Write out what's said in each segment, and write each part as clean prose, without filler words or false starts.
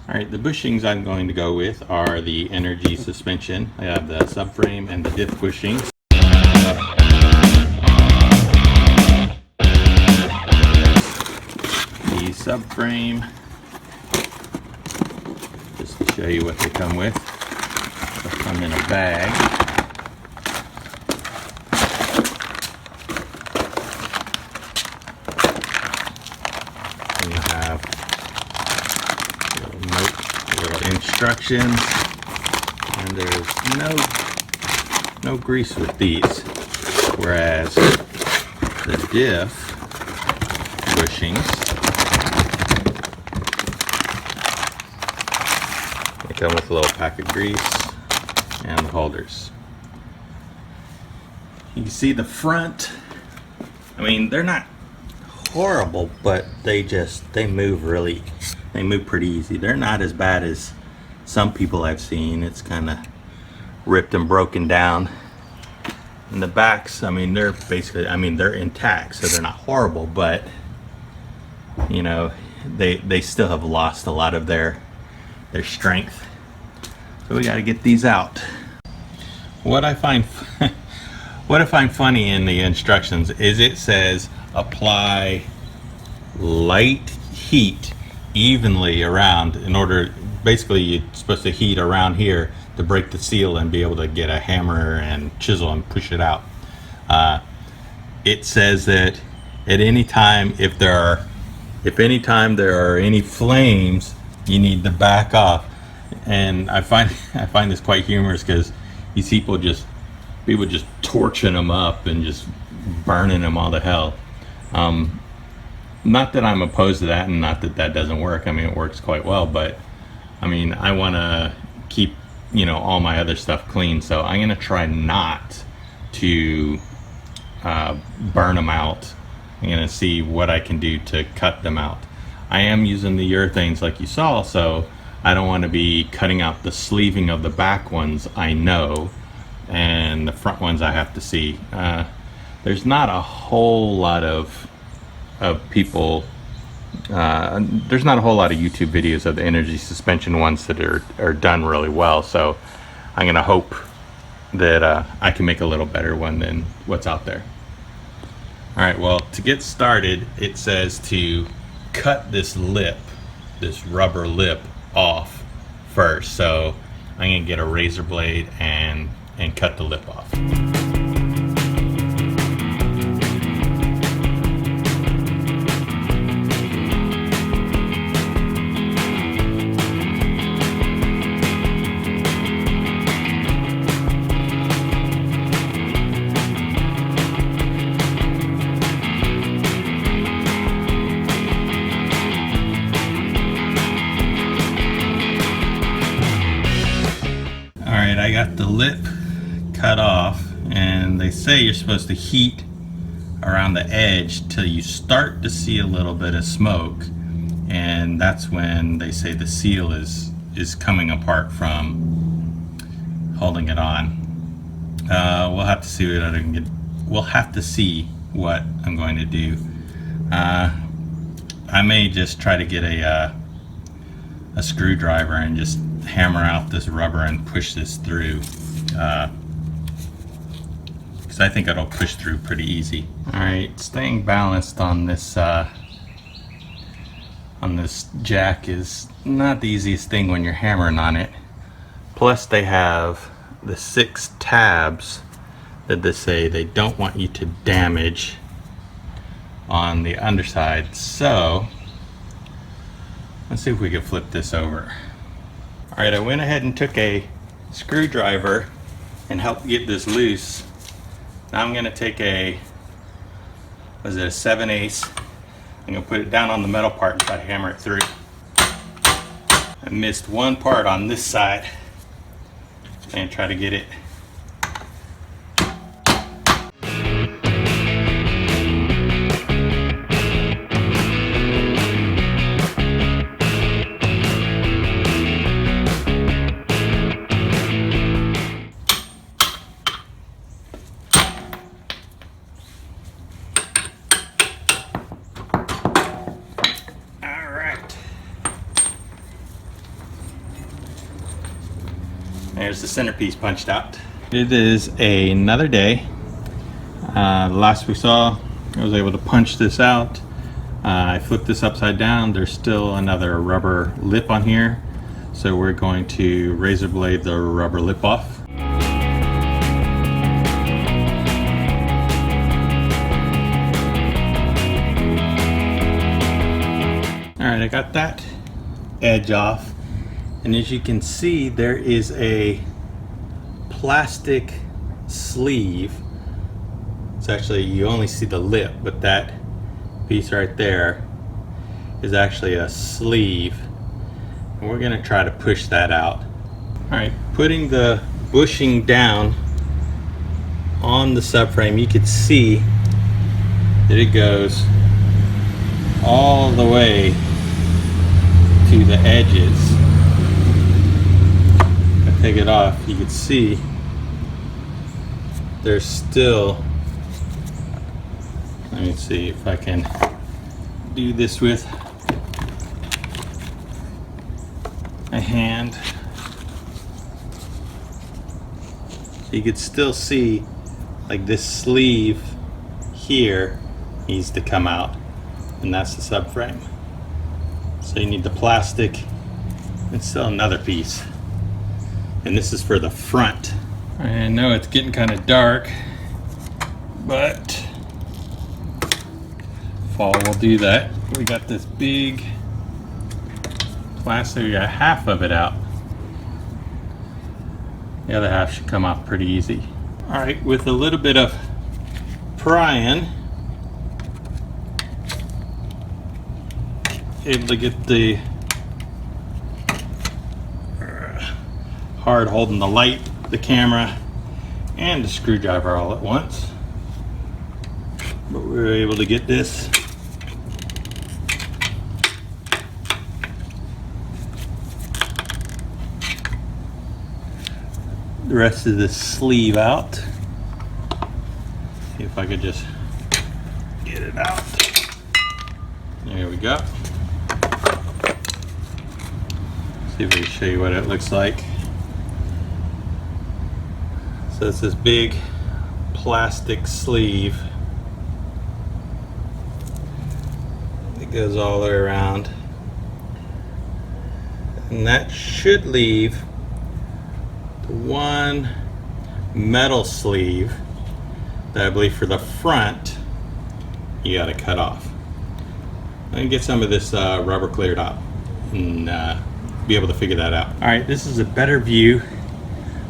Alright, the bushings I'm going to go with are the energy suspension. I have the subframe and the diff bushings. The subframe, just to show you what they come with. They come in a bag. And you have little instructions, and there's no grease with these, whereas the diff bushings, they come with a little pack of grease and the holders. You can see the front, I mean, they're not horrible, but they move pretty easy. They're not as bad as some people I've seen. It's kind of ripped and broken down. And the backs, I mean, they're basically, they're intact, so they're not horrible, but you know, they still have lost a lot of their strength. So we got to get these out. What I find funny in the instructions is it says apply light heat evenly around, in order, basically you're supposed to heat around here to break the seal and be able to get a hammer and chisel and push it out. It says that at any time, if any time there are any flames, you need to back off. And I find this quite humorous, because you see people just torching them up and just burning them all to hell. Not that I'm opposed to that, and not that that doesn't work. I mean, it works quite well, but I mean, I want to keep, you know, all my other stuff clean, so I'm going to try not to burn them out. I'm going to see what I can do to cut them out. I am using the urethanes like you saw, so I don't want to be cutting out the sleeving of the back ones, I know, and the front ones I have to see. There's not a whole lot of people, there's not a whole lot of YouTube videos of the energy suspension ones that are done really well, so I'm gonna hope that I can make a little better one than what's out there. Alright, well, to get started, it says to cut this rubber lip off first, so I'm gonna get a razor blade and cut the lip off. Alright, I got the lip cut off, and they say you're supposed to heat around the edge till you start to see a little bit of smoke, and that's when they say the seal is coming apart from holding it on. We'll have to see what I can get. We'll have to see what I'm going to do. I may just try to get a screwdriver and just hammer out this rubber and push this through, because I think it'll push through pretty easy. Alright, staying balanced on this jack is not the easiest thing when you're hammering on it. Plus they have the 6 tabs that they say they don't want you to damage on the underside. So let's see if we can flip this over. Alright, I went ahead and took a screwdriver and helped get this loose. Now I'm going to take a 7/8. I'm going to put it down on the metal part and try to hammer it through. I missed one part on this side and try to get it. There's the centerpiece punched out. It is another day. Last we saw, I was able to punch this out. I flipped this upside down. There's still another rubber lip on here. So we're going to razor blade the rubber lip off. Alright, I got that edge off. And as you can see, there is a plastic sleeve. It's actually, you only see the lip, but that piece right there is actually a sleeve. And we're gonna try to push that out. All right, putting the bushing down on the subframe, you can see that it goes all the way to the edges. If I take it off, you can see there's still, let me see if I can do this with a hand. So you could still see like this sleeve here needs to come out, and that's the subframe. So you need the plastic and still another piece, and this is for the front. I know it's getting kind of dark, but fall will do that. We got this big plastic, we got half of it out. The other half should come off pretty easy. All right, with a little bit of prying, able to get the hard holding the light, the camera, and the screwdriver all at once. But we were able to get this the rest of this sleeve out. See if I could just get it out. There we go. See if I can show you what it looks like. So it's this big plastic sleeve. It goes all the way around. And that should leave the one metal sleeve that I believe for the front you gotta cut off. And get some of this rubber cleared up and be able to figure that out. All right, this is a better view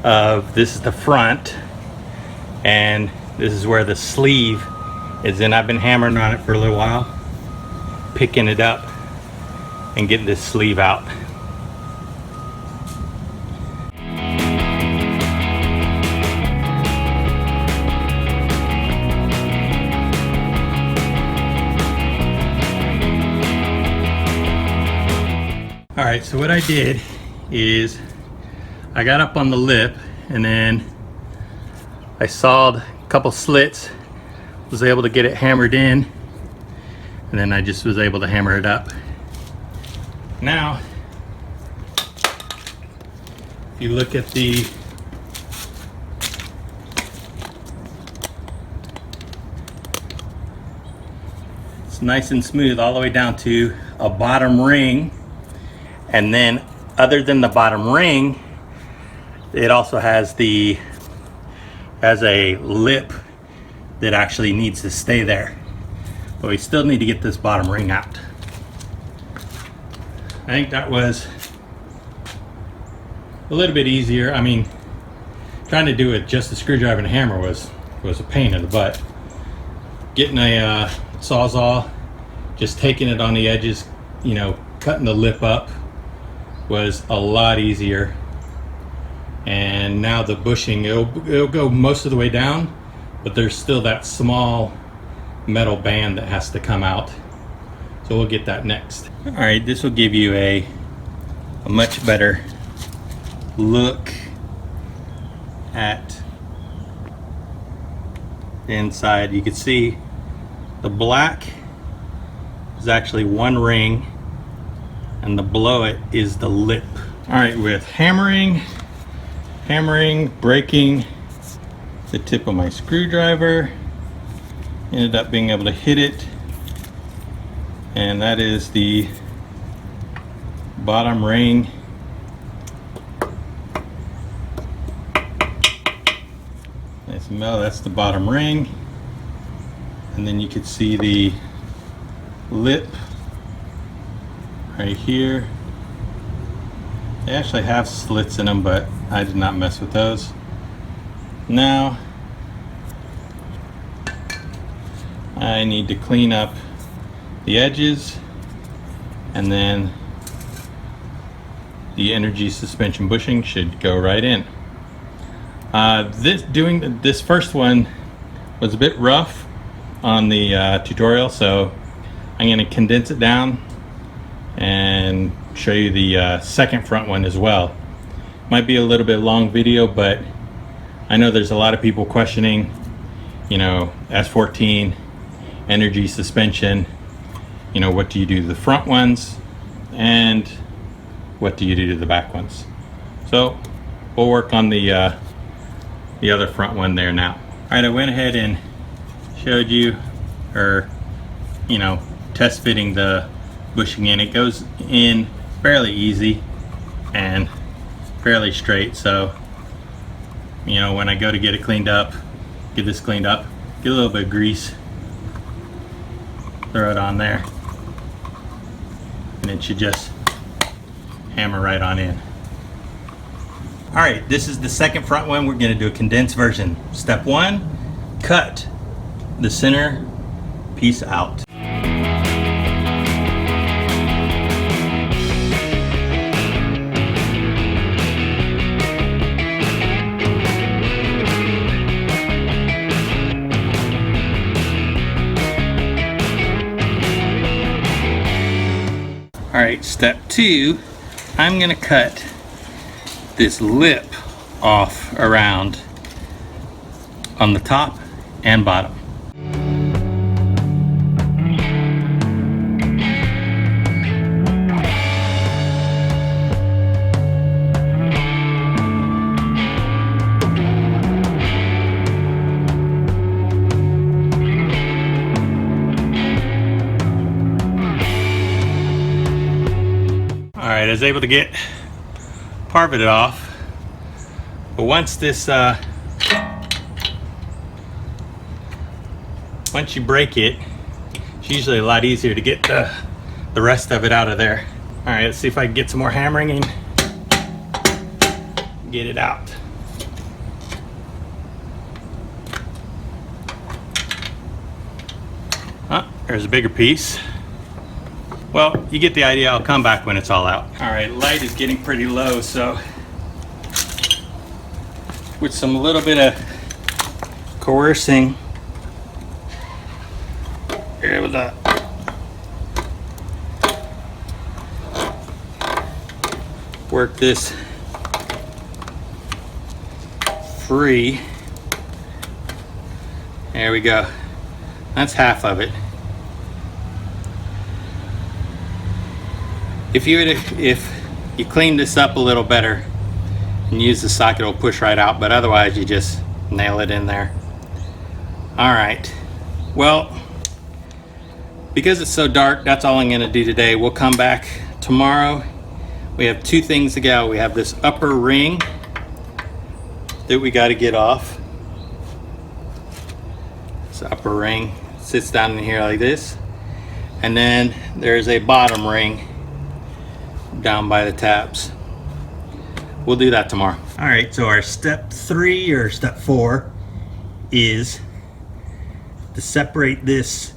of, this is the front, and this is where the sleeve is in. I've been hammering on it for a little while, picking it up and getting this sleeve out. All right, so what I did is I got up on the lip and then I sawed a couple slits, was able to get it hammered in, and then I just was able to hammer it up. Now, if you look at the it's nice and smooth all the way down to a bottom ring. And then other than the bottom ring, it also has a lip that actually needs to stay there. But we still need to get this bottom ring out. I think that was a little bit easier. I mean, trying to do it just a screwdriver and a hammer was a pain in the butt. Getting a Sawzall, just taking it on the edges, you know, cutting the lip up was a lot easier. And now the bushing, it'll go most of the way down, but there's still that small metal band that has to come out. So we'll get that next. All right, this will give you a much better look at the inside. You can see the black is actually one ring, and the below it is the lip. All right, with hammering hammering, breaking the tip of my screwdriver. Ended up being able to hit it, and that is the bottom ring. That's the bottom ring, and then you can see the lip right here. They actually have slits in them, but I did not mess with those. Now I need to clean up the edges, and then the energy suspension bushing should go right in. This first one was a bit rough on the tutorial, so I'm going to condense it down and show you the second front one as well. Might be a little bit long video, but I know there's a lot of people questioning, you know, S14 energy suspension, you know, what do you do to the front ones and what do you do to the back ones. So we'll work on the other front one there now. Alright, I went ahead and showed you, or you know, test fitting the bushing in. It goes in fairly easy and fairly straight, so you know, when I go to get it cleaned up, get this cleaned up, get a little bit of grease, throw it on there, and it should just hammer right on in. Alright, this is the second front one. We're going to do a condensed version. Step 1, cut the center piece out. Alright, step 2, I'm going to cut this lip off around on the top and bottom. Alright, I was able to get part of it off, but once you break it, it's usually a lot easier to get the rest of it out of there. Alright, let's see if I can get some more hammering and get it out. Oh, there's a bigger piece. Well, you get the idea. I'll come back when it's all out. Alright, light is getting pretty low, so with some little bit of coercing, you're able to work this free. There we go. That's half of it. If you clean this up a little better and use the socket, it'll push right out, but otherwise you just nail it in there. Alright, well, because it's so dark, that's all I'm going to do today. We'll come back tomorrow. We have two things to go. We have this upper ring that we got to get off. This upper ring sits down in here like this, and then there's a bottom ring down by the tabs. We'll do that tomorrow. Alright, so our step 3 or step 4 is to separate this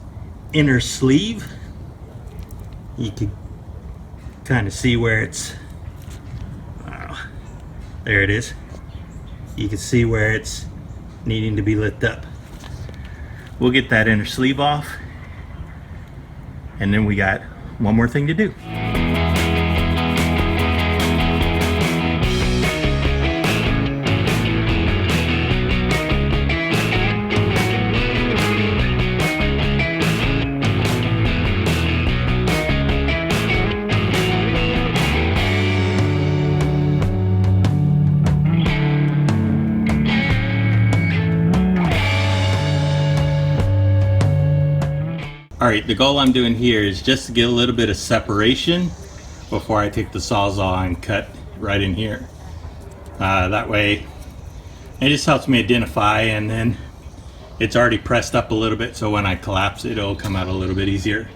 inner sleeve. You can kind of see where it's, there it is. You can see where it's needing to be lifted up. We'll get that inner sleeve off, and then we got one more thing to do. Alright, the goal I'm doing here is just to get a little bit of separation before I take the Sawzall and cut right in here. That way it just helps me identify, and then it's already pressed up a little bit, so when I collapse it, it'll come out a little bit easier.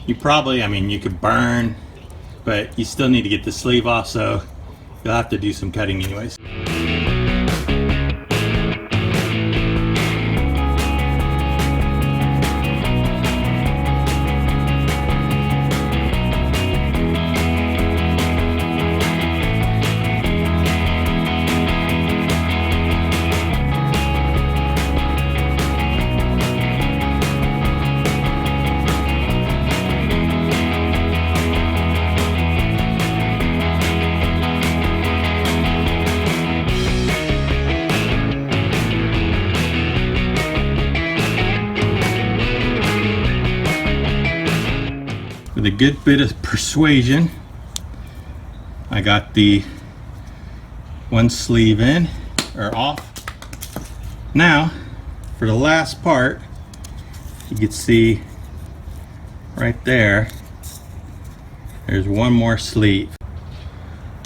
You probably, I mean, you could burn, but you still need to get the sleeve off, so you'll have to do some cutting anyways. With a good bit of persuasion, I got the one sleeve in, or off. Now, for the last part, you can see right there, there's one more sleeve.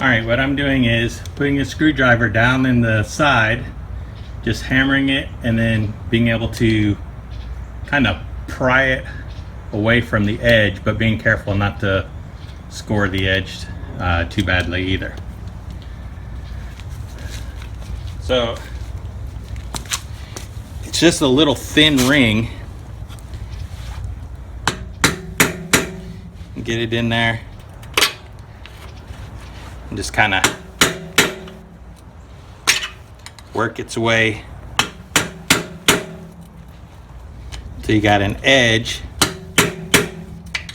Alright, what I'm doing is putting a screwdriver down in the side, just hammering it, and then being able to kind of pry it away from the edge, but being careful not to score the edge too badly either. So it's just a little thin ring. Get it in there and just kind of work its way till you got an edge.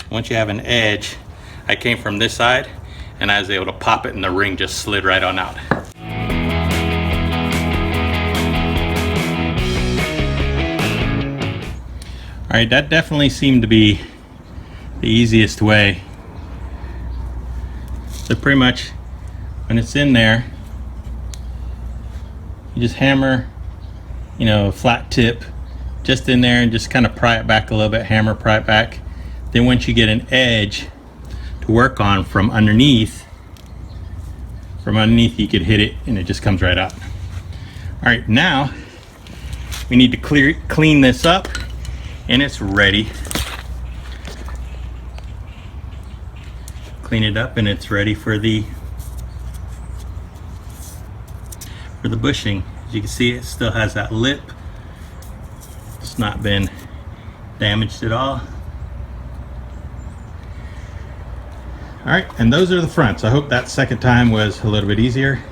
Once you have an edge, I came from this side and I was able to pop it and the ring just slid right on out. Alright, that definitely seemed to be the easiest way. So pretty much when it's in there, you just hammer, you know, a flat tip just in there and just kind of pry it back a little bit, hammer, pry it back. Then once you get an edge to work on from underneath you could hit it and it just comes right out. Alright, now we need to clean this up and it's ready. Clean it up and it's ready for the bushing. As you can see, it still has that lip. It's not been damaged at all. Alright, and those are the fronts. I hope that second time was a little bit easier.